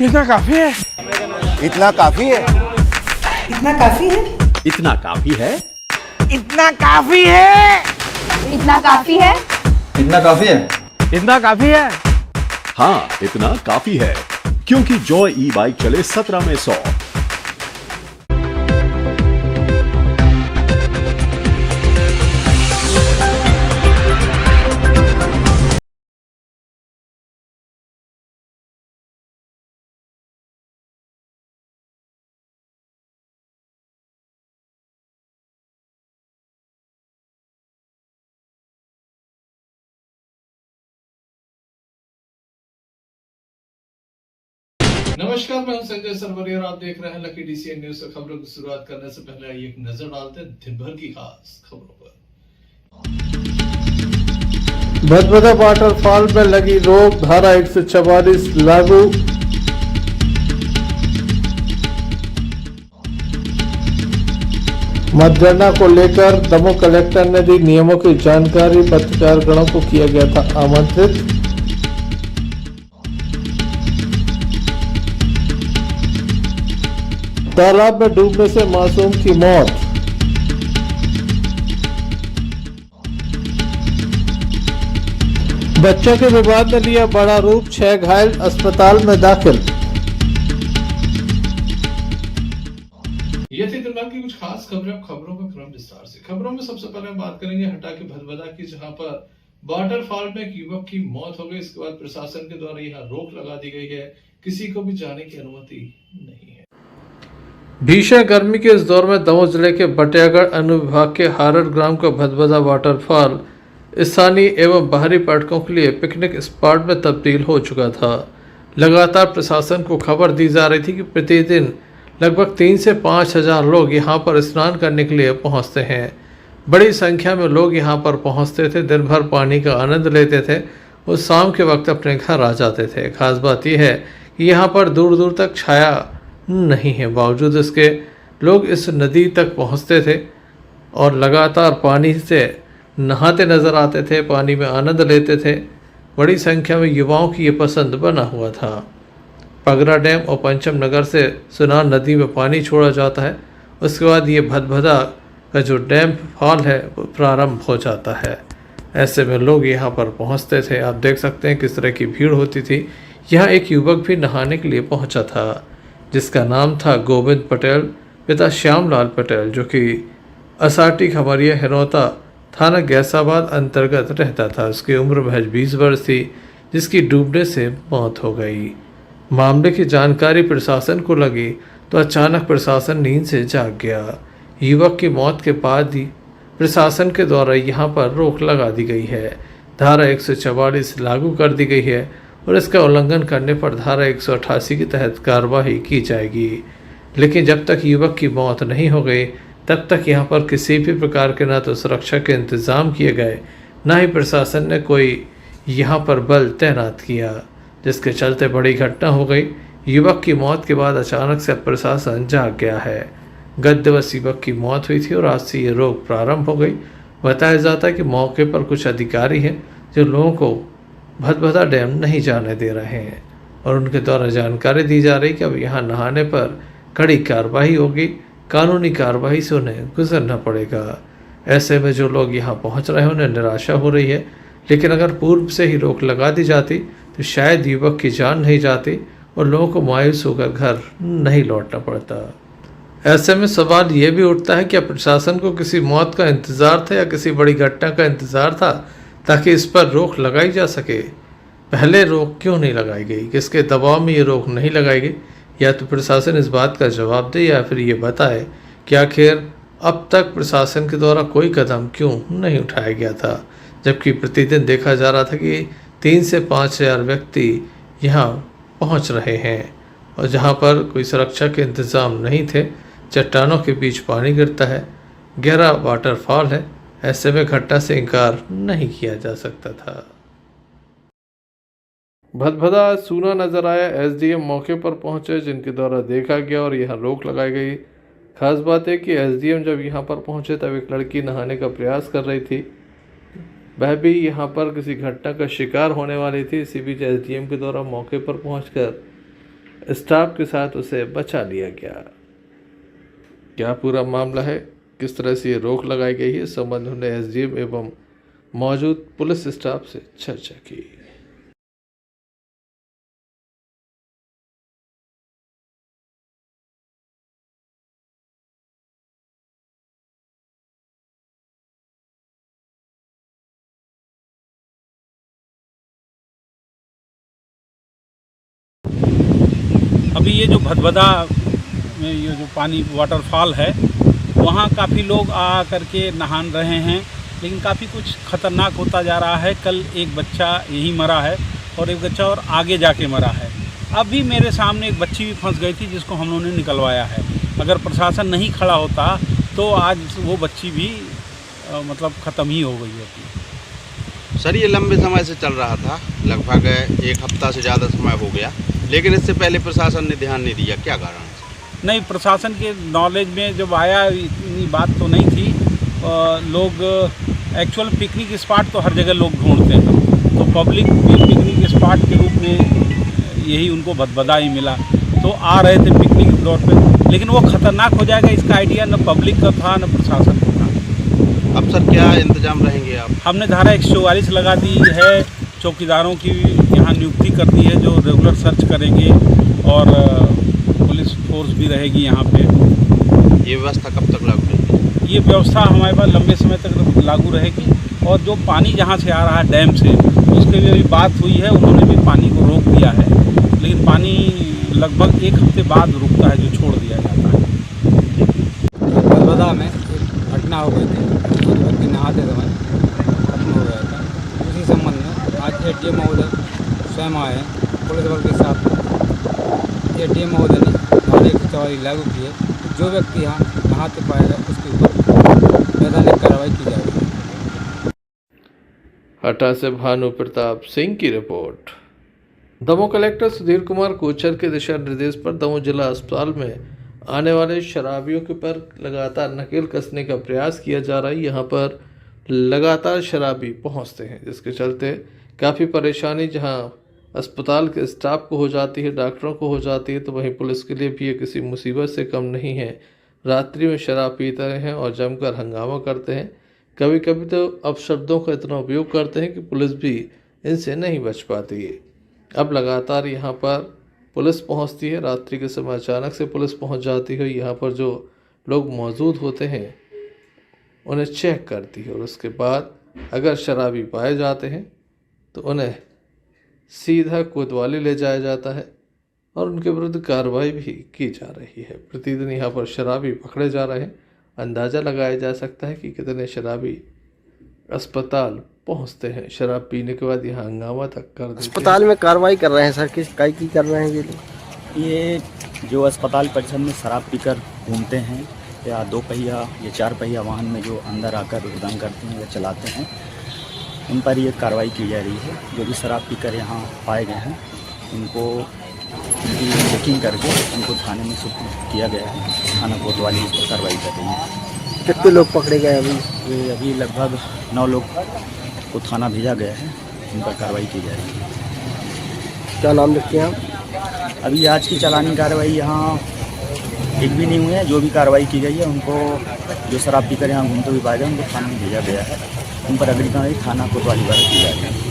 इतना काफी है। इतना काफी है। इतना काफी है। इतना काफी है। इतना काफी है। इतना काफी है। इतना काफी है। इतना काफी है। हाँ, इतना काफी है, क्योंकि जॉय ई बाइक चले 17 में 100। नमस्कार, मैं हूं संजय सरवरी और आप देख रहे हैं लकी डीसीएन न्यूज। खबरों की शुरुआत करने से पहले आइए एक नजर डालते हैं दिन भर की खास खबरों पर। भदभदा वाटरफॉल में लगी रोक, धारा 144 लागू। मतगणना को लेकर दमोह कलेक्टर ने दी नियमों की जानकारी, पत्रकारगणों को किया गया था आमंत्रित। तालाब में डूबने से मासूम की मौत। बच्चों के विवाद ने लिया बड़ा रूप, 6 घायल अस्पताल में दाखिल। ये थी दिन भर की कुछ खास खबरें। खबरों का क्रम विस्तार से। खबरों में सबसे पहले हम बात करेंगे हटा के भदभदा की, जहां पर वाटरफॉल में एक युवक की मौत हो गई। इसके बाद प्रशासन के द्वारा यहाँ रोक लगा दी गई है, किसी को भी जाने की अनुमति नहीं है। भीषण गर्मी के इस दौर में दमोह जिले के बटियागढ़ अनुविभाग के हारड़ ग्राम का भदभदा वाटरफॉल स्थानीय एवं बाहरी पर्यटकों के लिए पिकनिक स्पॉट में तब्दील हो चुका था। लगातार प्रशासन को खबर दी जा रही थी कि प्रतिदिन लगभग 3 से 5 हजार लोग यहां पर स्नान करने के लिए पहुंचते हैं। बड़ी संख्या में लोग यहां पर पहुंचते थे, दिन भर पानी का आनंद लेते थे और शाम के वक्त अपने घर आ जाते थे। खास बात यह है कि यहाँ पर दूर दूर तक छाया नहीं है, बावजूद इसके लोग इस नदी तक पहुंचते थे और लगातार पानी से नहाते नजर आते थे, पानी में आनंद लेते थे। बड़ी संख्या में युवाओं की ये पसंद बना हुआ था। पगरा डैम और पंचम नगर से सुनार नदी में पानी छोड़ा जाता है, उसके बाद ये भदभदा का जो डैम फॉल है वो प्रारंभ हो जाता है। ऐसे में लोग यहाँ पर पहुँचते थे। आप देख सकते हैं किस तरह की भीड़ होती थी। यहाँ एक युवक भी नहाने के लिए पहुँचा था, जिसका नाम था गोविंद पटेल, पिता श्यामलाल पटेल, जो कि असाटी खमरिया हिरौता थाना गैसाबाद अंतर्गत रहता था। उसकी उम्र महज 20 वर्ष थी, जिसकी डूबने से मौत हो गई। मामले की जानकारी प्रशासन को लगी तो अचानक प्रशासन नींद से जाग गया। युवक की मौत के बाद ही प्रशासन के द्वारा यहाँ पर रोक लगा दी गई है। धारा 144 लागू कर दी गई है और इसका उल्लंघन करने पर धारा 188 के तहत कार्रवाई की जाएगी। लेकिन जब तक युवक की मौत नहीं हो गई तब तक यहाँ पर किसी भी प्रकार के ना तो सुरक्षा के इंतज़ाम किए गए, ना ही प्रशासन ने कोई यहाँ पर बल तैनात किया, जिसके चलते बड़ी घटना हो गई। युवक की मौत के बाद अचानक से प्रशासन जाग गया है। गत दिवस युवक की मौत हुई थी और आज से ये रोक प्रारंभ हो गई। बताया जाता है कि मौके पर कुछ अधिकारी हैं जो लोगों को भदभदा डैम नहीं जाने दे रहे हैं और उनके द्वारा जानकारी दी जा रही कि अब यहाँ नहाने पर कड़ी कार्रवाई होगी, कानूनी कार्रवाई से उन्हें गुजरना पड़ेगा। ऐसे में जो लोग यहाँ पहुँच रहे हैं उन्हें निराशा हो रही है, लेकिन अगर पूर्व से ही रोक लगा दी जाती तो शायद युवक की जान नहीं जाती और लोगों को मायूस होकर घर नहीं लौटना पड़ता। ऐसे में सवाल ये भी उठता है, क्या प्रशासन को किसी मौत का इंतज़ार था या किसी बड़ी घटना का इंतज़ार था ताकि इस पर रोक लगाई जा सके? पहले रोक क्यों नहीं लगाई गई? किसके दबाव में ये रोक नहीं लगाई गई? या तो प्रशासन इस बात का जवाब दे या फिर ये बताए कि आखिर अब तक प्रशासन के द्वारा कोई कदम क्यों नहीं उठाया गया था, जबकि प्रतिदिन देखा जा रहा था कि 3 से 5 हजार व्यक्ति यहाँ पहुँच रहे हैं और जहाँ पर कोई सुरक्षा के इंतज़ाम नहीं थे। चट्टानों के बीच पानी गिरता है, गहरा वाटरफॉल है। ऐसे में घटना से इनकार नहीं किया जा सकता था। भदभदा सूना नजर आया, एसडीएम मौके पर पहुंचे, जिनके द्वारा देखा गया और यहाँ रोक लगाई गई। खास बात है कि एसडीएम जब यहाँ पर पहुंचे तब एक लड़की नहाने का प्रयास कर रही थी। वह भी यहाँ पर किसी घटना का शिकार होने वाली थी। इसी बीच एसडीएम के द्वारा मौके पर पहुंचकर स्टाफ के साथ उसे बचा लिया गया। क्या पूरा मामला है, किस तरह से ये रोक लगाई गई है, इस संबंध में एसडीएम एवं मौजूद पुलिस स्टाफ से चर्चा की। अभी ये जो भदभदा में ये जो पानी वाटरफॉल है वहाँ काफ़ी लोग आ करके नहान रहे हैं, लेकिन काफ़ी कुछ ख़तरनाक होता जा रहा है। कल एक बच्चा यहीं मरा है और एक बच्चा और आगे जाके मरा है। अभी मेरे सामने एक बच्ची भी फंस गई थी जिसको हम लोगों ने निकलवाया है। अगर प्रशासन नहीं खड़ा होता तो आज वो बच्ची भी मतलब ख़त्म ही हो गई होती। सर ये लंबे समय से चल रहा था, लगभग एक हफ्ता से ज़्यादा समय हो गया, लेकिन इससे पहले प्रशासन ने ध्यान नहीं दिया, क्या कारण है? नहीं, प्रशासन के नॉलेज में जब आया इतनी बात तो नहीं थी। लोग एक्चुअल पिकनिक स्पॉट तो हर जगह लोग ढूंढते हैं, तो पब्लिक पिकनिक स्पॉट के रूप में यही उनको भदभदा ही मिला, तो आ रहे थे पिकनिक के तौर पे, लेकिन वो खतरनाक हो जाएगा इसका आइडिया न पब्लिक का था न प्रशासन का था। अब सर क्या इंतजाम रहेंगे आप? हमने धारा 144 लगा दी है, चौकीदारों की यहाँ नियुक्ति कर दी है जो रेगुलर सर्च करेंगे और पुलिस फोर्स भी रहेगी यहाँ पे। ये व्यवस्था कब तक लागू रहेगी? ये व्यवस्था हमारे पास लंबे समय तक लागू रहेगी। और जो पानी जहाँ से आ रहा है डैम से, उसके भी अभी बात हुई है, उन्होंने भी पानी को रोक दिया है, लेकिन पानी लगभग एक हफ्ते बाद रुकता है जो छोड़ दिया जाता है। भदभदा में एक घटना हो गई थी, एक व्यक्ति नहाते समय खत्म हो गया था। उसी संबंध में आज एडीएम महोदय स्वयं आए हैं पुलिस बल के साथ। एडीएम महोदय ने धारा 144 लागू की है, जो व्यक्ति यहाँ नहाते पाएगा उसके ऊपर वैधानिक कार्रवाई की जाएगी। हटा से भानु प्रताप सिंह की रिपोर्ट। दमोह कलेक्टर सुधीर कुमार कोचर के दिशा निर्देश पर दमोह जिला अस्पताल में आने वाले शराबियों के पर लगातार नकेल कसने का प्रयास किया जा रहा है। यहाँ पर लगातार शराबी पहुँचते हैं, जिसके चलते काफ़ी परेशानी जहाँ अस्पताल के स्टाफ को हो जाती है, डॉक्टरों को हो जाती है, तो वहीं पुलिस के लिए भी ये किसी मुसीबत से कम नहीं है। रात्रि में शराब पीते हैं और जमकर हंगामा करते हैं। कभी कभी तो अपशब्दों का इतना उपयोग करते हैं कि पुलिस भी इनसे नहीं बच पाती है। अब लगातार यहाँ पर पुलिस पहुँचती है, रात्रि के समय अचानक से पुलिस पहुँच जाती है। यहाँ पर जो लोग मौजूद होते हैं उन्हें चेक करती है और उसके बाद अगर शराबी पाए जाते हैं तो उन्हें सीधा कोतवाली ले जाया जाता है और उनके विरुद्ध कार्रवाई भी की जा रही है। प्रतिदिन यहाँ पर शराबी पकड़े जा रहे हैं। अंदाज़ा लगाया जा सकता है कि कितने शराबी अस्पताल पहुँचते हैं, शराब पीने के बाद यहाँ हंगामा तक कर देते हैं। अस्पताल में कार्रवाई कर रहे हैं सर, किस काय की कर रहे हैं ये लोग? ये जो अस्पताल परिसर में शराब पीकर घूमते हैं या 2 पहिया या 4 पहिया वाहन में जो अंदर आकर उद्यम करते हैं या चलाते हैं, उन पर ये कार्रवाई की जा रही है। जो भी शराब पीकर यहाँ पाए गए हैं उनको उनकी चेकिंग करके उनको थाने में सुपुर्द किया गया है। थाना कोतवाली इस पर कार्रवाई कर रही है। कितने लोग पकड़े गए अभी? ये अभी लगभग 9 लोग को थाना भेजा गया है, उन पर कार्रवाई की जा रही है। क्या नाम लिखते हैं आप? अभी आज की चालानी कार्रवाई यहाँ एक भी नहीं हुई है। जो भी कार्रवाई की गई है उनको, जो शराब पीकर यहाँ घूमते हुए पाए गए उनको थाने में भेजा गया है। उन पर अगली कार्रवाई थाना कोतवाली द्वारा की जा रही है।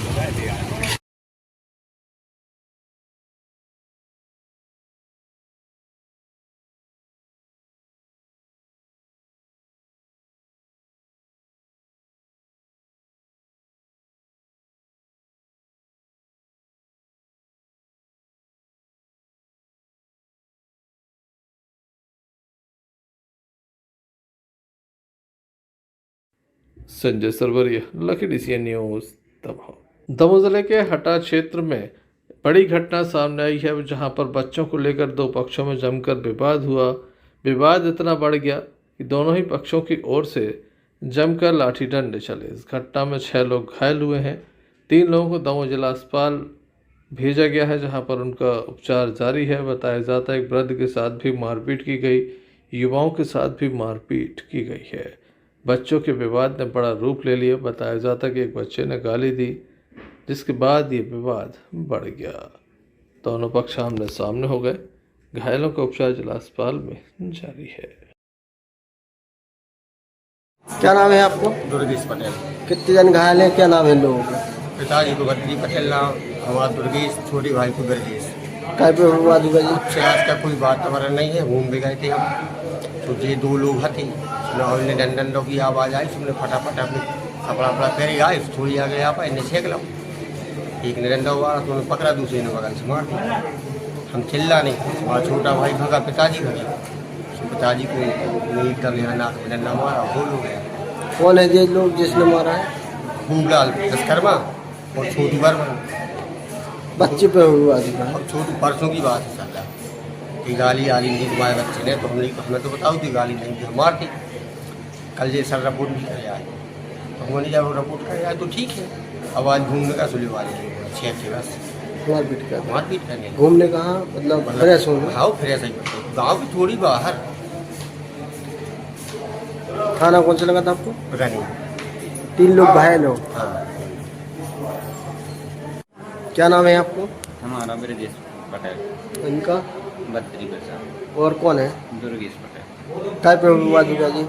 Sanjay Sarwaria, Lucky DCN news Damoh. Damoh जिले के हटा क्षेत्र में बड़ी घटना सामने आई है, जहां पर बच्चों को लेकर 2 पक्षों में जमकर विवाद हुआ। विवाद इतना बढ़ गया कि दोनों ही पक्षों की ओर से जमकर लाठी डंडे चले। इस घटना में 6 लोग घायल हुए हैं। 3 लोगों को दमोह जिला अस्पताल भेजा गया है, जहां पर उनका उपचार जारी है। बताया जाता है एक वृद्ध के साथ भी मारपीट की गई, युवाओं के साथ भी मारपीट की गई है। बच्चों के विवाद ने बड़ा रूप ले लिया। बताया जाता है कि एक बच्चे ने गाली दी, जिसके बाद ये विवाद बढ़ गया। दोनों पक्ष आमने सामने हो गए। घायलों का उपचार जिला अस्पताल में जारी है। क्या नाम है आपको? दुर्गेश पटेल। कितने जन घायल हैं, क्या नाम है इन लोगों का? पिताजी को बद्री पटेल नाम, हमारा दुर्गेश, छोटे भाई को ब्रजेश। काय पे हुआ दूंगा जी? आज का कोई वातावरण नहीं है, घूम भी गए थे हम, तो ये 2 लोग थे, ने डंडों की आवाज़ आई, तुमने फटाफट अपने कपड़ा वपड़ा पहन आए, थोड़ी आगे यहाँ पर इन्हें छेक लो, एक ने डंडा हुआ तो उन्हें पकड़ा, दूसरे ने बगल से मार दिया। हम चिल्ला नहीं, हमारा छोटा भाई भगा, पिताजी भगे, पिताजी को नीट कर लिया, नाक में डंडा मारा, होल हो गया। कौन है ये लोग जिसने मारा है? भूगलाल दशकर्मा और छोटू वर्मा। बच्चे पे हुआ दूंगा। और छोटू परसों की बात है साला, कि गाली आली नहीं तुम्हारे बच्चे ने, तो हमें तो बताओ थी गाली नहीं थी, मार दी। कल ये सर रिपोर्ट भी करे आए, तो हमने जब रिपोर्ट करे आए तो ठीक है, आवाज़ घूमने का सुले वाले 6 बस मारपीट करने। घूमने कहाँ मतलब फ्रेश होना? हाँ फ्रेश है, गाँव की थोड़ी बाहर। खाना कौन सा लगा था आपको? रनी 3 लोग घायल हो। हाँ। क्या नाम है आपको? हमारा ब्रजेश पटेल। इनका? बद्री प्रसाद। और कौन है? दुर्गेश पटेल। काय पे हुआ दूंगा जी?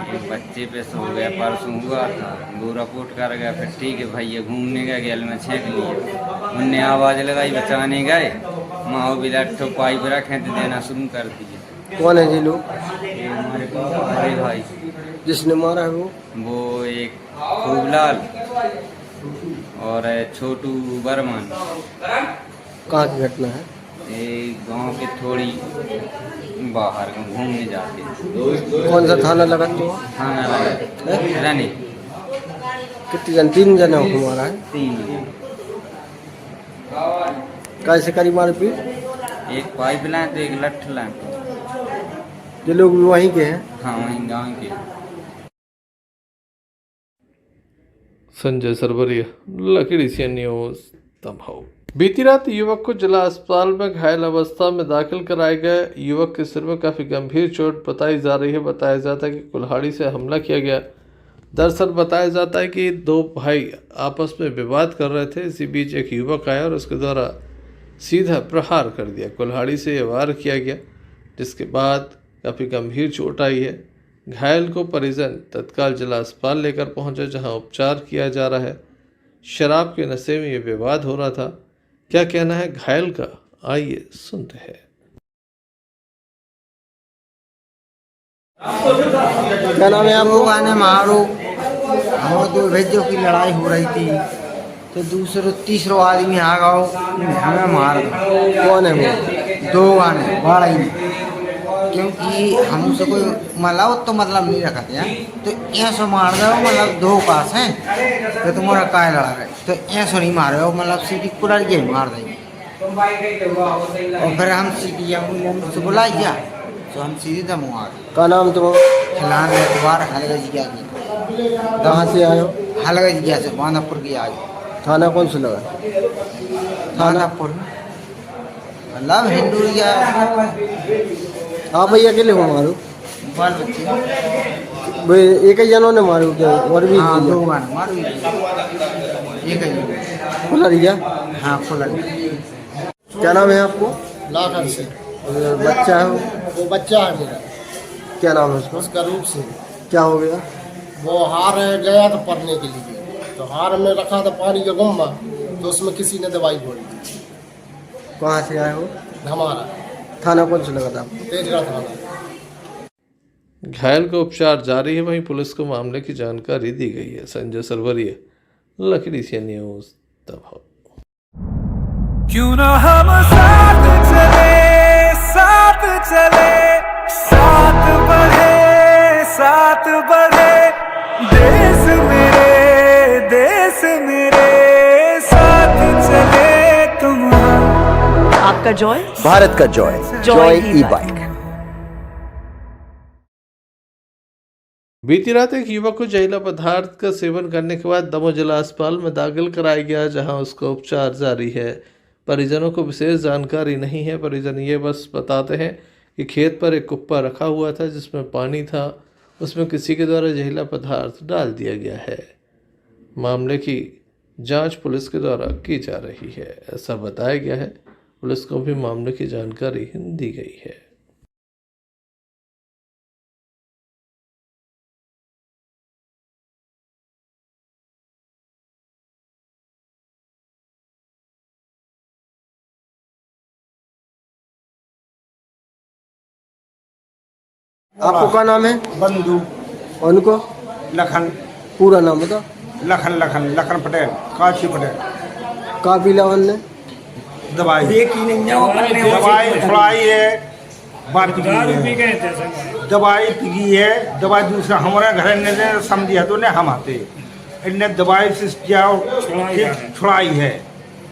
एक बच्चे पे सो गया, परसों हुआ था, 2 रिपोर्ट कर गया, फिर ठीक है भैया घूमने गया, गैल में छेक लिया, उनने आवाज़ लगाई, बचाने गए, माओ बिलट्ठो पाइप रखे तो देना शुरू कर दिए। कौन है जी लोग? ये हमारे बड़े भाई, जिसने मारा है वो एक खूबलाल और छोटू बर्मन। कहाँ की घटना है? एक गांव के थोड़ी बाहर घूमने जाते हैं। कौन सा थाना लगा तो? थाना लगा रानी। कितने जन? 3 जन को मारा है। 3 कैसे करी मारपीट? एक पाइप लाए तो एक लठ लाए। ये लोग वहीं के हैं? हाँ वहीं गाँव के। संजय सरवरिया, लकड़ी से न्यूज दमोह। बीती रात युवक को जिला अस्पताल में घायल अवस्था में दाखिल कराए गए। युवक के सिर में काफ़ी गंभीर चोट बताई जा रही है। बताया जाता है कि कुल्हाड़ी से हमला किया गया। दरअसल बताया जाता है कि 2 भाई आपस में विवाद कर रहे थे। इसी बीच एक युवक आया और उसके द्वारा सीधा प्रहार कर दिया। कुल्हाड़ी से यह वार किया गया, जिसके बाद काफ़ी गंभीर चोट आई है। घायल को परिजन तत्काल जिला अस्पताल लेकर पहुंचे, जहां उपचार किया जा रहा है। शराब के नशे में ये विवाद हो रहा था। क्या कहना है घायल का, आइए सुनते हैं। क्या नाम है आपको? गाने मारो, हम 2 भेजों की लड़ाई हो रही थी, तो तीसरो आदमी आ गया, हमें मार दो। कौन है वो? 2 गाने बड़ा ही, क्योंकि हमसे कोई मतलब तो मतलब नहीं रखा था, तो ऐसा मार दो, मतलब 2 पास हैं तो तुम्हारा काय लड़ा रहे, तो ऐसा नहीं मार रहे, मतलब सीधी कुलर के मार देंगे। और फिर हम सीधी बुला गया, तो हम सीधे दम आ गए। क्या नाम तुम्हारा? खिलान एतबार हलगज गया जी। कहाँ से आए हो? हलगज गया से बांधापुर की आज। थाना कौन सा लगा? बांधापुर मतलब हिंदू गया। हाँ भाई, अकेले हो मारो? बाल बच्चे भाई एक ही जनों ने मारो क्या? और भी? हाँ 2 गाने मारो, एक ही खुला दिया? हाँ खुला। क्या नाम है आपको? लाखन से। बच्चा है वो बच्चा है मेरा। क्या नाम है उसका? उसका रूप से। क्या हो गया? वो हार गया था पढ़ने के लिए, तो हार में रखा था पानी का गुम्बा, तो उसमें किसी ने दवाई घोली थी। कहाँ से आए हो? हमारा थाना कौन सा लगा था आपको? तेजरा थाना। घायल का उपचार जारी है। वहीं पुलिस को मामले की जानकारी दी गई है। संजय सरवरिया, लकड़ी से न्यूज दमोह। क्यों ना हम साथ चले, साथ चले, साथ बढ़े, देश मेरे साथ चले तुम। आपका जॉय, भारत का जॉय, जॉय ई बाइक। बीती रात एक युवक को जहरीला पदार्थ का सेवन करने के बाद दमोह जिला अस्पताल में दाखिल कराया गया, जहां उसका उपचार जारी है। परिजनों को विशेष जानकारी नहीं है। परिजन ये बस बताते हैं कि खेत पर एक कुप्पा रखा हुआ था, जिसमें पानी था, उसमें किसी के द्वारा जहरीला पदार्थ डाल दिया गया है। मामले की जांच पुलिस के द्वारा की जा रही है, ऐसा बताया गया है। पुलिस को भी मामले की जानकारी दी गई है। आपको क्या नाम है? बंधु। उनको लखन। पूरा नाम बताओ। लखन पटेल, काशी पटेल। का पीला ने दवाई दवाई छुड़ाई है, बात दवाई पिगी है, दवाई दूसरा हमारे घर ने समझी है तो ने हम आते इन्हें दवाई से छुड़ाई है।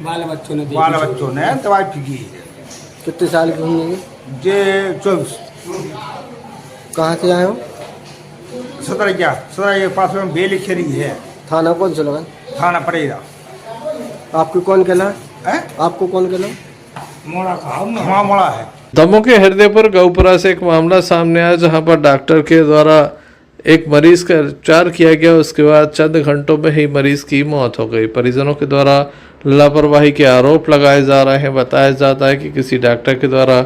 बाल बच्चों ने दवाई पिगी है। कितने साल के होंगे? जे 24। कहाँ से आए हो? 17 के पास में बेली खेरी है। थाना कौन सा लगा? थाना पड़ेगा। आपको कौन कहना है? आपको कौन कहना? मोड़ा है। दमोह के हृदयपुर गौपुरा से एक मामला सामने आया जहां पर डॉक्टर के द्वारा एक मरीज का उपचार किया गया, उसके बाद चंद घंटों में ही मरीज की मौत हो गई। परिजनों के द्वारा लापरवाही के आरोप लगाए जा रहे हैं। बताया जाता है कि किसी डॉक्टर के द्वारा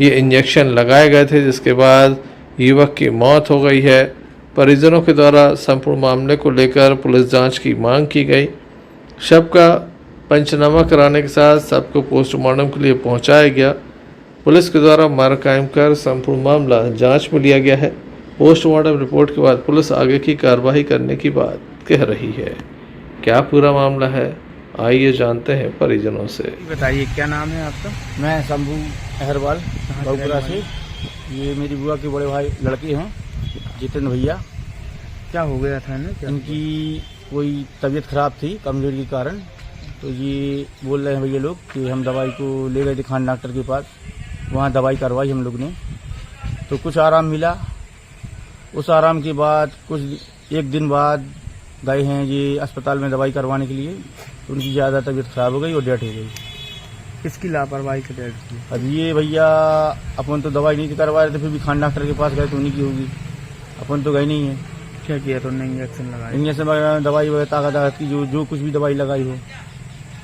ये इंजेक्शन लगाए गए थे, जिसके बाद युवक की मौत हो गई है। परिजनों के द्वारा संपूर्ण मामले को लेकर पुलिस जांच की मांग की गई। शव का पंचनामा कराने के साथ सबको पोस्टमार्टम के लिए पहुंचाया गया। पुलिस के द्वारा मार्ग कायम कर संपूर्ण मामला जांच में लिया गया है। पोस्टमार्टम रिपोर्ट के बाद पुलिस आगे की कार्रवाई करने की बात कह रही है। क्या पूरा मामला है, आइए जानते हैं परिजनों से। बताइए क्या नाम है आपका? मैं शंभू अहरवाल गौपुरा से। ये मेरी बुआ के बड़े भाई लड़के हैं जितेंद्र भैया। क्या हो गया था इन्हें? इनकी कोई तबीयत खराब थी कमजोरी के कारण, तो ये बोल रहे हैं भैया लोग कि हम दवाई को ले गए थे खान डॉक्टर के पास, वहाँ दवाई करवाई हम लोग ने, तो कुछ आराम मिला। उस आराम के बाद कुछ एक दिन बाद गए हैं ये अस्पताल में दवाई करवाने के लिए, तो उनकी ज़्यादा तबीयत खराब हो गई और डेथ हो गई। किसकी लापरवाही की डेथ की? अब ये भैया अपन तो दवाई नहीं करवा रहे थे, फिर भी खान डॉक्टर के पास गए तो उन्हीं की होगी, अपन तो गए नहीं है। क्या किया तो? इंजेक्शन लगाया? इंजेक्शन वगैरह दवाई वगैरह ताकत की जो कुछ भी दवाई लगाई हो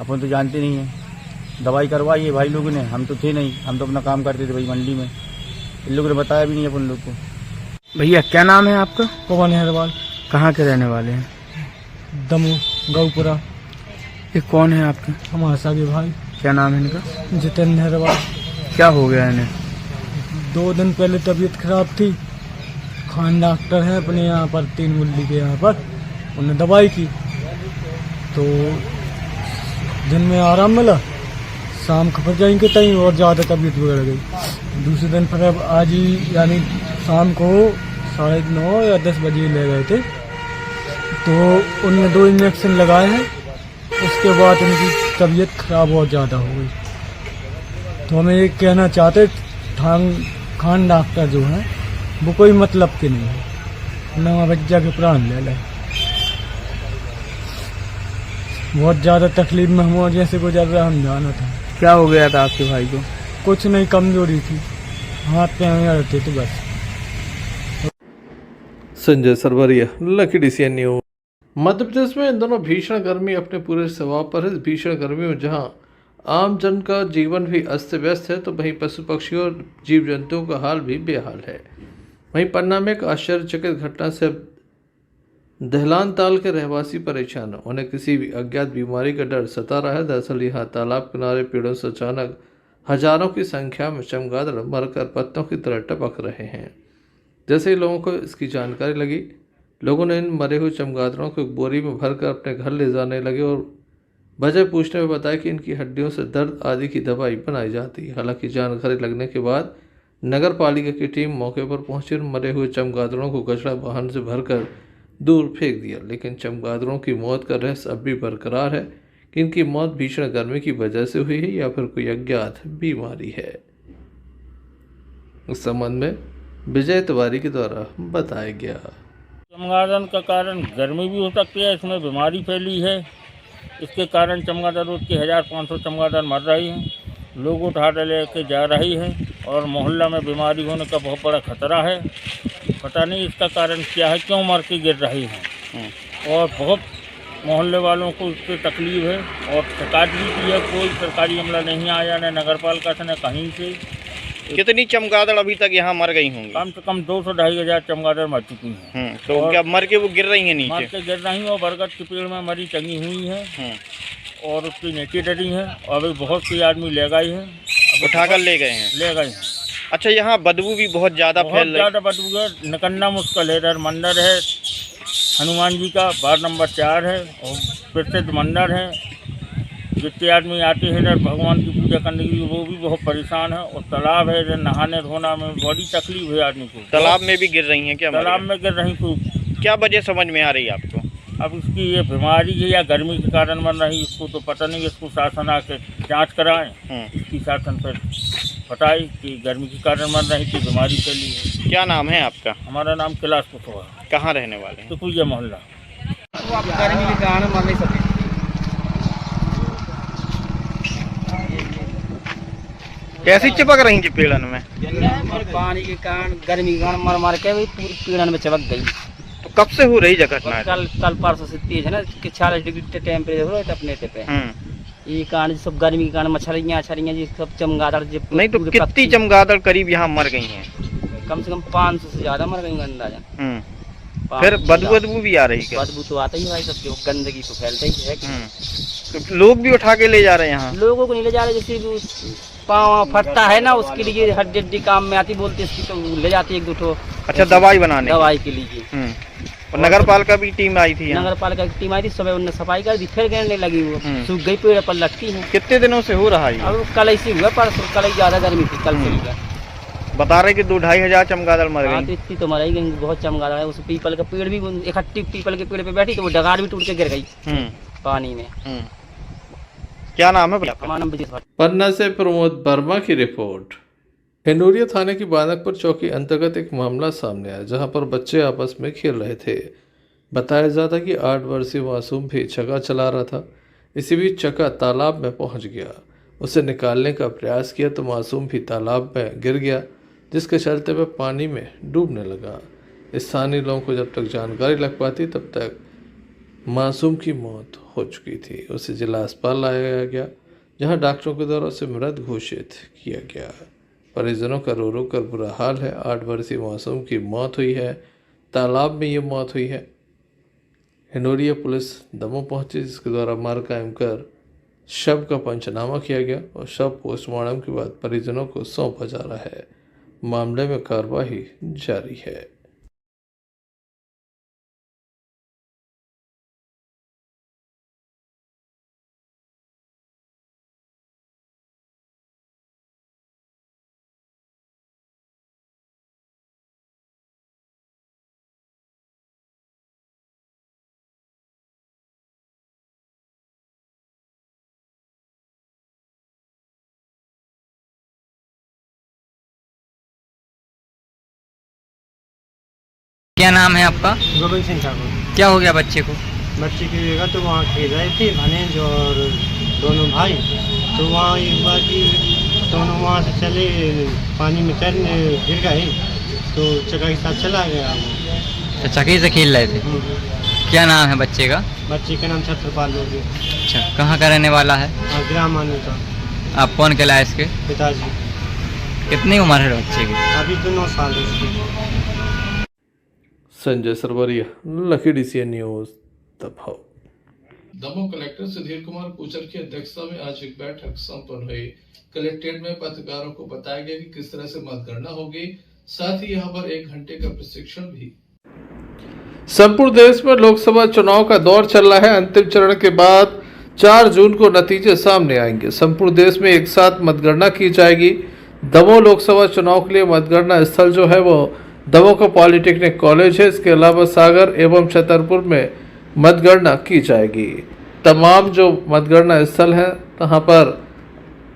अपन तो जानते नहीं है। दवाई करवाई है भाई लोगों ने, हम तो थे नहीं, हम तो अपना काम करते थे भाई मंडी में, इन लोगों ने बताया भी नहीं अपन लोग को। भैया क्या नाम है आपका? पवन अहरवाल। कहाँ के रहने वाले हैं? दमोह गौपुरा। ये कौन है आपके? हमारे सागे भाई। क्या नाम है इनका? जितेंद्र अहरवाल। क्या हो गया इन्हें? 2 दिन पहले तबीयत खराब थी, खान डॉक्टर है अपने यहाँ पर 3 मुल्ली के यहाँ पर, उन्हें दवाई की तो दिन में आराम मिला, शाम को फिर जाएंगे तहीं और ज़्यादा तबीयत बिगड़ गई। दूसरे दिन फिर अब आज ही यानी शाम को 9:30 या 10 बजे ले गए थे, तो उनने 2 इंजेक्शन लगाए हैं। उसके बाद उनकी तबीयत खराब बहुत ज़्यादा हो गई। तो हमें ये कहना चाहते खान डॉक्टर जो हैं वो कोई मतलब के नहीं है, नवा बच्चा के प्राण ले लें। बहुत ज़्यादा तकलीफ में हम जैसे गुजर रहा हम जाना था। क्या हो गया था आपके भाई को? कुछ नहीं, कमजोरी थी, हाथ पे रहते थे बस। Sanjay Sarwaria, Lucky DCN news. Madhya Pradesh में इन दोनों भीषण गर्मी अपने पूरे स्वभाव पर है। इस भीषण गर्मी में जहां आम जन का जीवन भी अस्त व्यस्त है, तो वहीं पशु पक्षियों और जीव जंतुओं का हाल भी बेहाल है। वहीं पन्ना में एक आश्चर्यचकित घटना से दहलान ताल के रहवासी परेशान हैं। उन्हें किसी भी अज्ञात बीमारी का डर सता रहा है। दरअसल यहाँ तालाब किनारे पेड़ों से अचानक हजारों की संख्या में चमगादड़ मरकर पत्तों की तरह टपक रहे हैं। जैसे ही लोगों को इसकी जानकारी लगी, लोगों ने इन मरे हुए चमगादड़ों को एक बोरी में भरकर अपने घर ले जाने लगे और वजह पूछने में बताया कि इनकी हड्डियों से दर्द आदि की दवाई बनाई जाती है। हालांकि जानकारी लगने के बाद नगर पालिका की टीम मौके पर पहुंची और मरे हुए चमगादड़ों को कचरा वाहन से भरकर दूर फेंक दिया। लेकिन चमगादड़ों की मौत का रहस्य अब भी बरकरार है कि इनकी मौत भीषण गर्मी की वजह से हुई है या फिर कोई अज्ञात बीमारी है। इस संबंध में विजय तिवारी के द्वारा बताया गया। चमगादड़ का कारण गर्मी भी हो सकती है, इसमें बीमारी फैली है, इसके कारण चमगादड़ रोज के 1500 चमगादड़ मर रही हैं, लोग उठा लेके जा रही है और मोहल्ला में बीमारी होने का बहुत बड़ा खतरा है। पता नहीं इसका कारण क्या है, क्यों मर के गिर रही हैं और बहुत मोहल्ले वालों को इससे तकलीफ है और शिकायत भी की है, कोई सरकारी अमला नहीं आया, न नगर पालिका से न कहीं से। कितनी चमगादड़ अभी तक यहाँ मर गई होंगी? कम से कम 200-2.5 हज़ार चमगादड़ मर चुकी हैं। तो क्या मर के वो गिर रही हैं नीचे? मर के गिर रही हैं और बरगद के पेड़ में मरी टंगी हुई हैं और उसकी नीचे डरी हैं और अभी बहुत से आदमी ले गए हैं, उठाकर ले गए हैं। ले गए हैं। अच्छा, यहाँ बदबू भी बहुत ज़्यादा फैल रही है? ज़्यादा बदबू है, निकलना मुश्किल है। इधर मंदिर है हनुमान जी का, वार्ड नंबर 4 है और प्रसिद्ध मंदिर है। जितने आदमी आते हैं इधर भगवान की पूजा करने के लिए वो भी बहुत परेशान है और तालाब है इधर, नहाने धोना में बड़ी तकलीफ है आदमी को। तालाब में भी गिर रही हैं क्या? तालाब में गिर रही खूब। क्या वजह समझ में आ रही है आपको? अब इसकी ये बीमारी है या गर्मी के कारण मर रही, इसको तो पता नहीं। इसको शासन आके जांच कराएं, इसकी शासन पर बताए कि गर्मी के कारण मर रही थी, बीमारी फैली है। क्या नाम है आपका? हमारा नाम कैलाश कुशवाहा। कहाँ रहने वाले हैं? तो कोई मोहल्ला। गर्मी के कारण मर नहीं सके। कैसी चिपक रही थी पेड़न में? पानी के कारण, गर्मी के कारण मर के भी पूरी पेड़न में चिपक गई। तो कब से हो रही घटना? कल परसों से तेज है ना कि 40 डिग्री टेम्परेचर हो रहा है अपने पे। ये कारण सब गर्मी के कारण मछलियाँ जी सब चमगादड़। नहीं तो कितनी चमगादड़ करीब यहाँ मर गई हैं? कम से कम 500 से ज्यादा मर गई अंदाजा। फिर बदबू भी आ रही है? बदबू तो आता ही भाई, सब गंदगी तो फैलता ही है। तो लोग भी उठा के ले जा रहे हैं यहाँ? लोगों को नहीं ले जा रहे, जैसे पाँव फटता है ना उसके लिए हड्डी काम में आती, बोलते इसकी तो ले जाती 1-2 ठो। अच्छा, दवाई बनाने? दवाई के लिए। और नगर पालिका की टीम आई थी? नगर पालिका की टीम आई थी, सुबह उन्होंने सफाई कर दी, फिर गिरने लगी, वो सूख गई, पेड़ पर लटकी है। कितने दिनों से हो रहा है? अब कल ऐसी हुआ, परसों कल ही ज्यादा गर्मी थी, कल से हुआ। बता रहे कि 2-2.5 हज़ार चमगादड़ मर गई। तो इतनी तो मर ही गई, बहुत चमगादड़ है। उस पीपल का पेड़ भी, इकट्ठी पीपल के पेड़ पे बैठी तो वो डगार भी टूट के गिर गई पानी में। क्या नाम है? पन्ना से प्रमोद वर्मा की रिपोर्ट। हिंडोरिया थाने की बानकपुर चौकी अंतर्गत एक मामला सामने आया जहां पर बच्चे आपस में खेल रहे थे। बताया जाता कि 8 वर्षीय मासूम भी चक्का चला रहा था। इसी बीच चक्का तालाब में पहुंच गया। उसे निकालने का प्रयास किया तो मासूम भी तालाब में गिर गया, जिसके चलते वह पानी में डूबने लगा। स्थानीय लोगों को जब तक जानकारी लग पाती तब तक मासूम की मौत हो चुकी थी। उसे जिला अस्पताल लाया गया जहां डॉक्टरों के द्वारा उसे मृत घोषित किया गया। परिजनों का रो रो कर बुरा हाल है। 8 वर्षीय मासूम की मौत हुई है, तालाब में ये मौत हुई है। हिंडोरिया पुलिस दमोह पहुंची, जिसके द्वारा मार कायम कर शव का पंचनामा किया गया और शव पोस्टमार्टम के बाद परिजनों को सौंपा जा रहा है। मामले में कार्रवाई जारी है। क्या नाम है आपका? गोविंद सिंह ठाकुर। क्या हो गया बच्चे को? बच्चे की जगह तो वहाँ खेल रहे थे भानेज और दोनों भाई, तो वहाँ एक बार की दोनों वहाँ से चले, पानी में तैरने गिर गए तो चक्का के साथ चला गया। तो चक्की से खेल रहे थे। क्या नाम है बच्चे का? बच्चे का नाम छत्रपाल लोगे। अच्छा, कहाँ का रहने वाला है? ग्राम आने का। आप कौन कहलाए इसके? पिताजी। कितनी उम्र है बच्चे की? अभी तो 9 साल है उसकी। Sanjay Sarwaria, Lucky DCN news, Damoh. Damoh collector Sudhir Kumar Puchar की अध्यक्षता में आज एक बैठक संपन्न हुई। कलेक्ट्रेट में पत्रकारों को बताया गया कि किस तरह से मतगणना होगी, साथ ही यहाँ पर 1 घंटे का प्रशिक्षण भी। संपूर्ण देश में लोकसभा चुनाव का दौर चल रहा है। अंतिम चरण के बाद 4 जून को नतीजे सामने आएंगे। संपूर्ण देश में एक साथ मतगणना की जाएगी। दमोह लोकसभा चुनाव के लिए मतगणना स्थल जो है वो दमोह का पॉलिटेक्निक कॉलेज है। इसके अलावा सागर एवं छतरपुर में मतगणना की जाएगी। तमाम जो मतगणना स्थल हैं वहाँ पर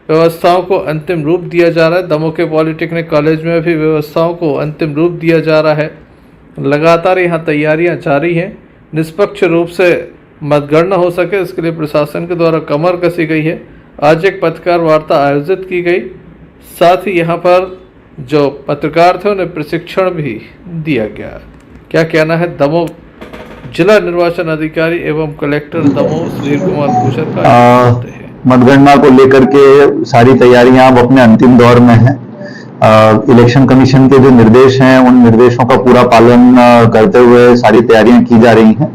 व्यवस्थाओं को अंतिम रूप दिया जा रहा है। दमोह के पॉलिटेक्निक कॉलेज में भी व्यवस्थाओं को अंतिम रूप दिया जा रहा है। लगातार यहाँ तैयारियाँ जारी हैं। निष्पक्ष रूप से मतगणना हो सके इसके लिए प्रशासन के द्वारा कमर कसी गई है। आज एक पत्रकार वार्ता आयोजित की गई, साथ ही यहाँ पर जो पत्रकार थे उन्हें प्रशिक्षण भी दिया गया। क्या कहना है दमोह जिला निर्वाचन अधिकारी एवं कलेक्टर दमोह सुधीर कुमार भूषण का कहते हैं। मतगणना को लेकर के सारी तैयारियां अब अपने अंतिम दौर में हैं। इलेक्शन कमीशन के जो निर्देश हैं उन निर्देशों का पूरा पालन करते हुए सारी तैयारियां की जा रही हैं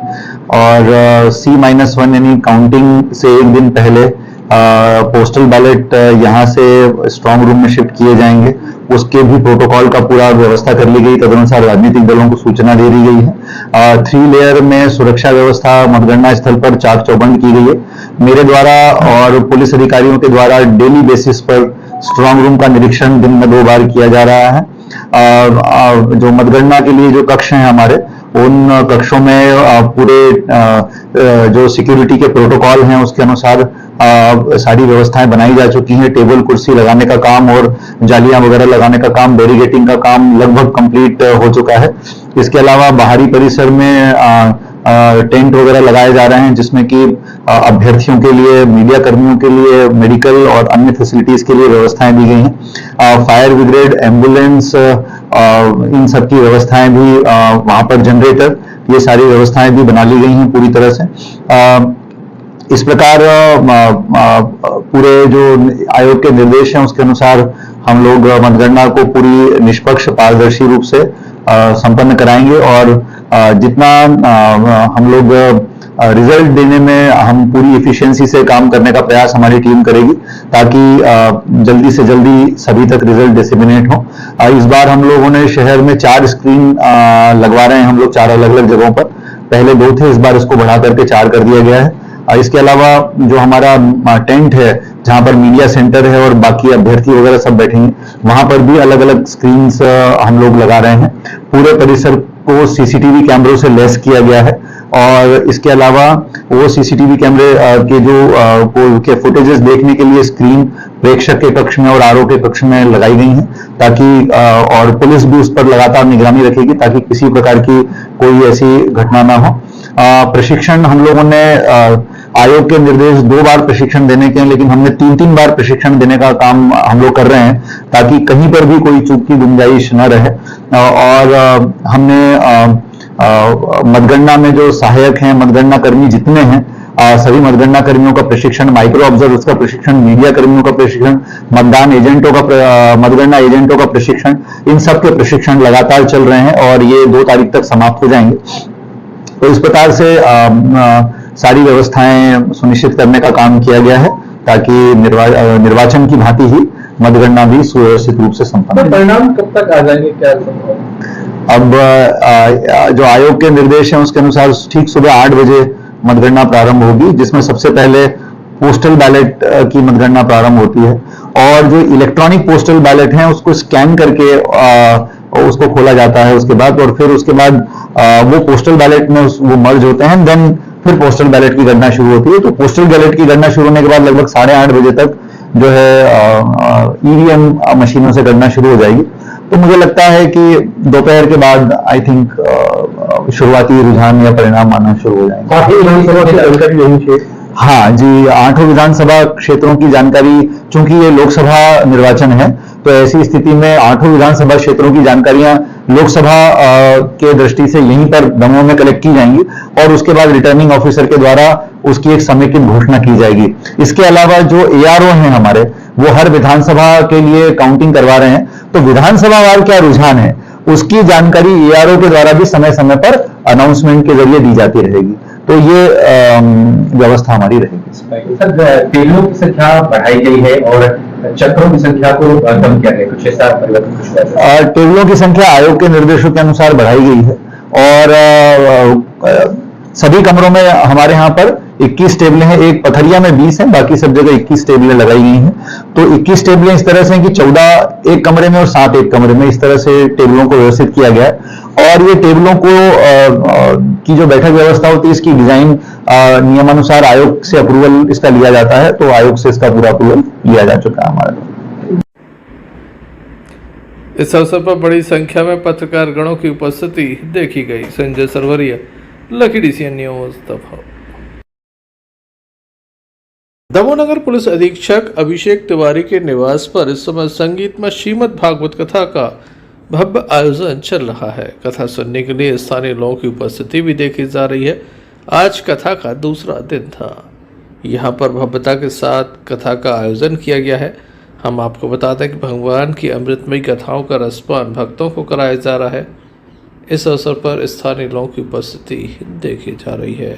और C-1 यानी काउंटिंग से एक दिन पहले पोस्टल बैलेट यहाँ से स्ट्रांग रूम में शिफ्ट किए जाएंगे। उसके भी प्रोटोकॉल का पूरा व्यवस्था कर ली गई, तदनुसार राजनीतिक दलों को सूचना दे दी गई है। 3 लेयर में सुरक्षा व्यवस्था मतगणना स्थल पर चाक चौबंद की गई है। मेरे द्वारा और पुलिस अधिकारियों के द्वारा डेली बेसिस पर स्ट्रांग रूम का निरीक्षण दिन में 2 बार किया जा रहा है। जो मतगणना के लिए जो कक्ष हैं हमारे, उन कक्षों में पूरे जो सिक्योरिटी के प्रोटोकॉल हैं उसके अनुसार सारी व्यवस्थाएं बनाई जा चुकी हैं। टेबल कुर्सी लगाने का काम और जालियां वगैरह लगाने का काम, बैरिकेटिंग का काम लगभग कंप्लीट हो चुका है। इसके अलावा बाहरी परिसर में टेंट वगैरह लगाए जा रहे हैं जिसमें कि अभ्यर्थियों के लिए, मीडिया कर्मियों के लिए, मेडिकल और अन्य फैसिलिटीज के लिए व्यवस्थाएं दी गई हैं। फायर ब्रिगेड, एम्बुलेंस, इन सब की व्यवस्थाएं भी, वहां पर जनरेटर, ये सारी व्यवस्थाएं भी बना ली गई हैं पूरी तरह से। इस प्रकार पूरे जो आयोग के निर्देश हैं उसके अनुसार हम लोग मतगणना को पूरी निष्पक्ष पारदर्शी रूप से संपन्न कराएंगे और जितना हम लोग रिजल्ट देने में हम पूरी एफिशिएंसी से काम करने का प्रयास हमारी टीम करेगी ताकि जल्दी से जल्दी सभी तक रिजल्ट डिसेमिनेट हो। इस बार हम लोगों ने शहर में 4 स्क्रीन लगवा रहे हैं हम लोग 4 अलग अलग जगहों पर। पहले 2 थे, इस बार इसको बढ़ा करके 4 कर दिया गया है। इसके अलावा जो हमारा टेंट है जहां पर मीडिया सेंटर है और बाकी अभ्यर्थी वगैरह सब बैठेंगे, वहां पर भी अलग अलग स्क्रीन्स हम लोग लगा रहे हैं। पूरे परिसर को सीसीटीवी कैमरों से लैस किया गया है और इसके अलावा वो सीसीटीवी कैमरे के जो फुटेजेस देखने के लिए स्क्रीन प्रेक्षक के कक्ष में और आरओ के कक्ष में लगाई गई हैं ताकि और पुलिस भी उस पर लगातार निगरानी रखेगी ताकि किसी प्रकार की कोई ऐसी घटना ना हो। प्रशिक्षण हम लोगों ने आयोग के निर्देश 2 बार प्रशिक्षण देने के हैं, लेकिन हमने 3-3 बार प्रशिक्षण देने का काम हम लोग कर रहे हैं ताकि कहीं पर भी कोई चूक की गुंजाइश न रहे। और हमने मतगणना में जो सहायक हैं, मतगणना कर्मी जितने हैं, सभी मतगणना कर्मियों का प्रशिक्षण, माइक्रो ऑब्जर्वर्स का प्रशिक्षण, मीडिया कर्मियों का प्रशिक्षण, मतदान एजेंटों का, मतगणना एजेंटों का प्रशिक्षण, इन सब के प्रशिक्षण लगातार चल रहे हैं और ये 2 तारीख तक समाप्त हो जाएंगे। तो इस प्रकार से सारी व्यवस्थाएं सुनिश्चित करने का काम किया गया है ताकि निर्वाचन की भांति ही मतगणना भी सुव्यवस्थित रूप से संपन्न हो। परिणाम कब तक आ जाएंगे, क्या अब जो आयोग के निर्देश हैं उसके अनुसार ठीक सुबह 8 बजे मतगणना प्रारंभ होगी, जिसमें सबसे पहले पोस्टल बैलेट की मतगणना प्रारंभ होती है और जो इलेक्ट्रॉनिक पोस्टल बैलेट हैं उसको स्कैन करके उसको खोला जाता है उसके बाद, और फिर उसके बाद वो पोस्टल बैलेट में वो मर्ज होते हैं, देन फिर पोस्टल बैलेट की गणना शुरू होती है। तो पोस्टल बैलेट की गणना शुरू होने के बाद लगभग 8:30 बजे तक जो है ईवीएम मशीनों से गणना शुरू हो जाएगी। तो मुझे लगता है कि दोपहर के बाद आई थिंक शुरुआती रुझान या परिणाम आना शुरू हो जाएंगे। हाँ जी, 8 विधानसभा क्षेत्रों की जानकारी, चूंकि ये लोकसभा निर्वाचन है तो ऐसी स्थिति में 8 विधानसभा क्षेत्रों की जानकारियां लोकसभा के दृष्टि से यहीं पर दमोह में कलेक्ट की जाएंगी और उसके बाद रिटर्निंग ऑफिसर के द्वारा उसकी एक समेकित घोषणा की जाएगी। इसके अलावा जो एआरओ हैं हमारे, वो हर विधानसभा के लिए काउंटिंग करवा रहे हैं, तो विधानसभा वार क्या रुझान है उसकी जानकारी एआरओ के द्वारा भी समय समय पर अनाउंसमेंट के जरिए दी जाती रहेगी। तो ये व्यवस्था हमारी रहेगी। सर, टेबलों की संख्या बढ़ाई गई है और चक्रों की संख्या को कम किया गया, कुछ ऐसा परिवर्तन? टेबलों की संख्या आयोग के निर्देशों के अनुसार बढ़ाई गई है और सभी कमरों में हमारे यहाँ पर 21 टेबलें हैं। एक पथरिया में 20 हैं, बाकी सब जगह 21 टेबलें लगाई गई हैं। तो 21 टेबलें इस तरह से हैं कि 14 एक कमरे में और 7 एक कमरे में, इस तरह से टेबलों को व्यवस्थित किया गया है। और ये टेबलों को की जो बैठक व्यवस्था होती है, इसकी डिजाइन नियमानुसार आयोग से अप्रूवल इसका लिया जाता है, तो आयोग से इसका पूरा अप्रूवल लिया जा चुका है हमारे। इस अवसर पर बड़ी संख्या में पत्रकार गणों की उपस्थिति देखी गई। Sanjay Sarwaria, Lucky CN news Damoh. Damoh नगर पुलिस अधीक्षक अभिषेक तिवारी के निवास पर इस समय संगीत में श्रीमद् भागवत कथा का भव्य आयोजन चल रहा है। कथा सुनने के लिए स्थानीय लोगों की उपस्थिति भी देखी जा रही है। आज कथा का दूसरा दिन था। यहाँ पर भव्यता के साथ कथा का आयोजन किया गया है। हम आपको बता दें कि भगवान की अमृतमयी कथाओं का रसपान भक्तों को कराया जा रहा है। इस अवसर पर स्थानीय लोगों की उपस्थिति देखी जा रही है।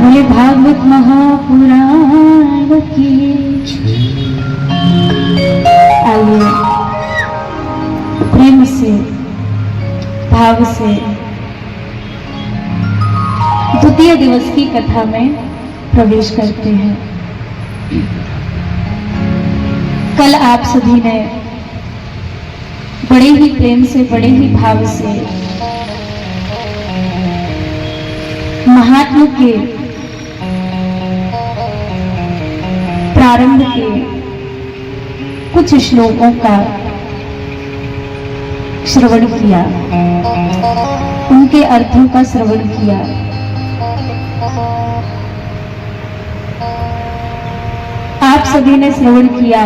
बोले भागवत महापुराण की। आइए प्रेम से भाव से द्वितीय दिवस की कथा में प्रवेश करते हैं। कल आप सभी ने बड़े ही प्रेम से, बड़े ही भाव से महात्मा के प्रारंभ के कुछ श्लोकों का श्रवण किया, उनके अर्थों का श्रवण किया। आप सभी ने श्रवण किया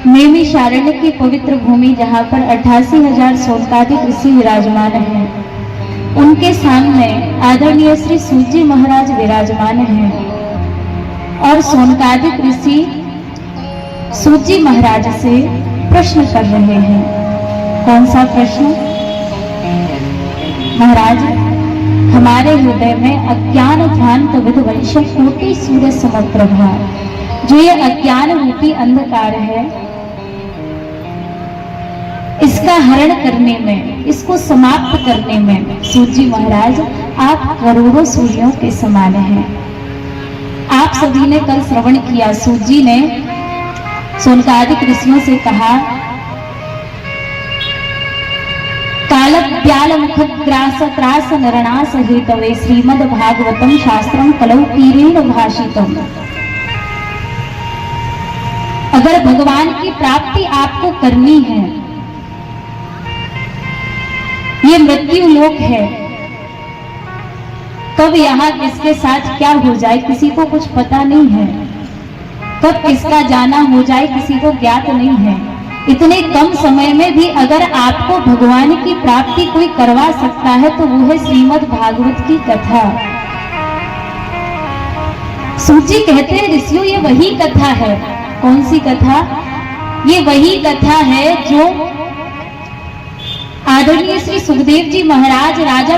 नैमिषारण्य की पवित्र भूमि, जहां पर 88,000 सोनकादिक ऋषि विराजमान हैं। उनके सामने आदरणीय श्री सूजी महाराज विराजमान हैं और सोनकादिक ऋषि सूजी महाराज से प्रश्न कर रहे हैं। कौन सा प्रश्न? महाराज, हमारे हृदय में अज्ञान ध्यान विध्वंस कोटि सूर्य समप्रभा, जो ये अज्ञान रूपी अंधकार है, इसका हरण करने में, इसको समाप्त करने में सूजी महाराज आप करोड़ों सूर्यों के समान हैं। आप सभी ने कल श्रवण किया, सूजी ने सोनकादिक ऋषियों से कहा, काल व्याल मुख ग्रास त्रास नरणास हेतवे श्रीमद् भागवतम शास्त्रम कलौ तीरेण भाषितम। अगर भगवान की प्राप्ति आपको करनी है, ये मृत्यु लोक है, कब यहाँ किसके साथ क्या हो जाए किसी को कुछ पता नहीं है, कब किसका जाना हो जाए किसी को ज्ञात नहीं है। इतने कम समय में भी अगर आपको भगवान की प्राप्ति कोई करवा सकता है तो वो है श्रीमद् भागवत की कथा। सूजी कहते हैं, ऋषियों ये वही कथा है। कौन सी कथा? ये वही कथा है जो आदरणीय श्री सुखदेव जी महाराज राजा।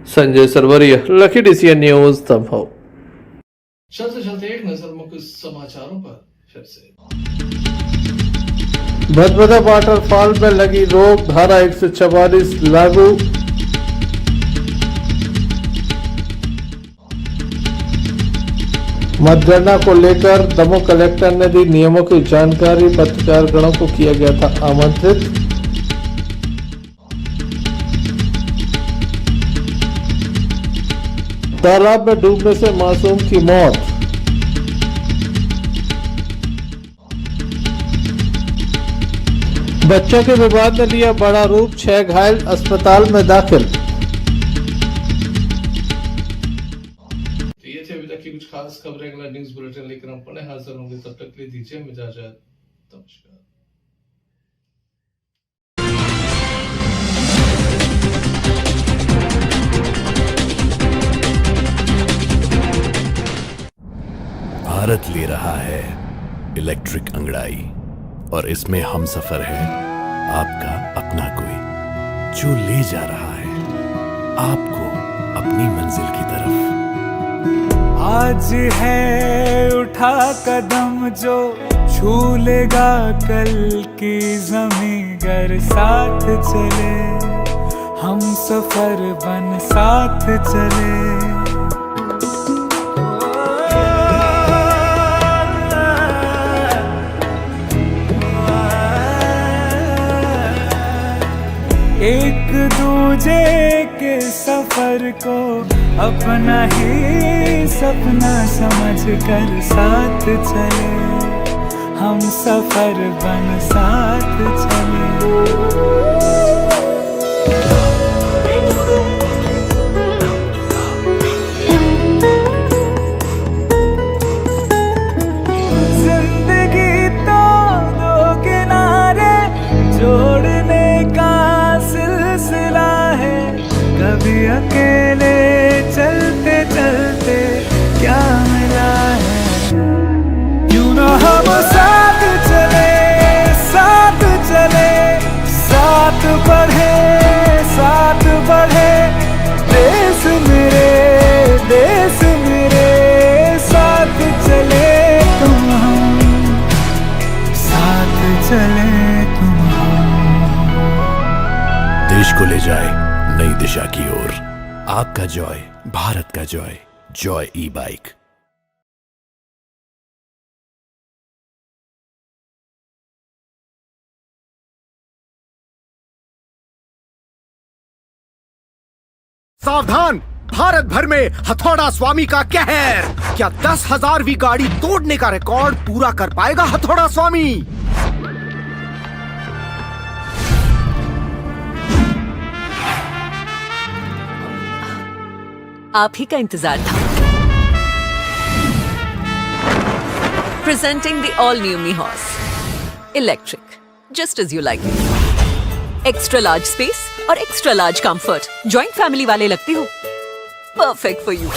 Sanjay Sarwaria, Lucky DCN news Damoh. चलते चलते एक नजर मुख्य समाचारों पर फिर से। भदभदा वाटरफॉल में लगी रोक, धारा 144 लागू। मतगणना को लेकर दमोह कलेक्टर ने दी नियमों की जानकारी, पत्रकार गणों को किया गया था आमंत्रित। तालाब में डूबने से मासूम की मौत। बच्चों के विवाद ने लिया बड़ा रूप, 6 घायल अस्पताल में दाखिल। ये थे अभी तक की कुछ खास खबरें। अगला न्यूज बुलेटिन लेकर हम पुनः हाजिर होंगे। तब तक के लिए दीजिए इजाजत। नमस्कार। भारत ले रहा है इलेक्ट्रिक अंगड़ाई और इसमें हम सफर है आपका अपना कोई, जो ले जा रहा है आपको अपनी मंजिल की तरफ। आज है उठा कदम जो छू लेगा कल की ज़मीं, गर साथ चले हम सफर बन साथ चले। एक दूजे के सफर को अपना ही सपना समझ कर साथ चले, हम सफर बन साथ चले। भी अकेले चलते चलते क्या मिला है। क्यों ना हम साथ चले साथ चले, साथ बढ़े देश मेरे साथ चले तुम हम, साथ चले तुम हम। देश को ले जाए नई दिशा की ओर। आपका जॉय, भारत का जॉय, जॉय ई बाइक। सावधान, भारत भर में हथौड़ा स्वामी का कहर। क्या 10,000वीं गाड़ी तोड़ने का रिकॉर्ड पूरा कर पाएगा हथौड़ा स्वामी? आप ही का इंतजार था। Presenting the all new me horse electric, just as you like it. Extra large space और extra large comfort. Joint family वाले लगते हो, perfect for you.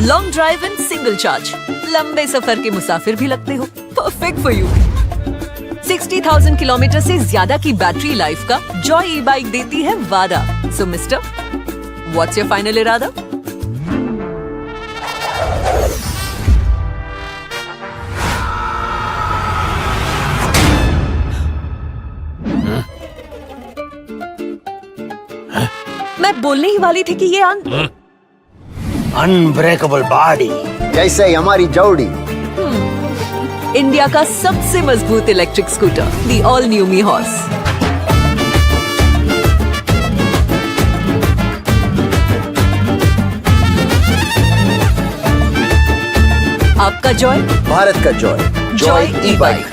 Long drive and single charge, लंबे सफर के मुसाफिर भी लगते हो, परफेक्ट फॉर यू। 60,000 किलोमीटर से ज्यादा की बैटरी लाइफ का जॉय ई बाइक देती है वादा। सो मिस्टर, व्हाट्स योर फाइनल इरादा? मैं बोलने ही वाली थी कि ये अनब्रेकेबल बॉडी जैसे हमारी जोड़ी। इंडिया का सबसे मजबूत electric scooter, the all new me horse. आपका जॉय, भारत का जॉय, जॉय ई बाइक।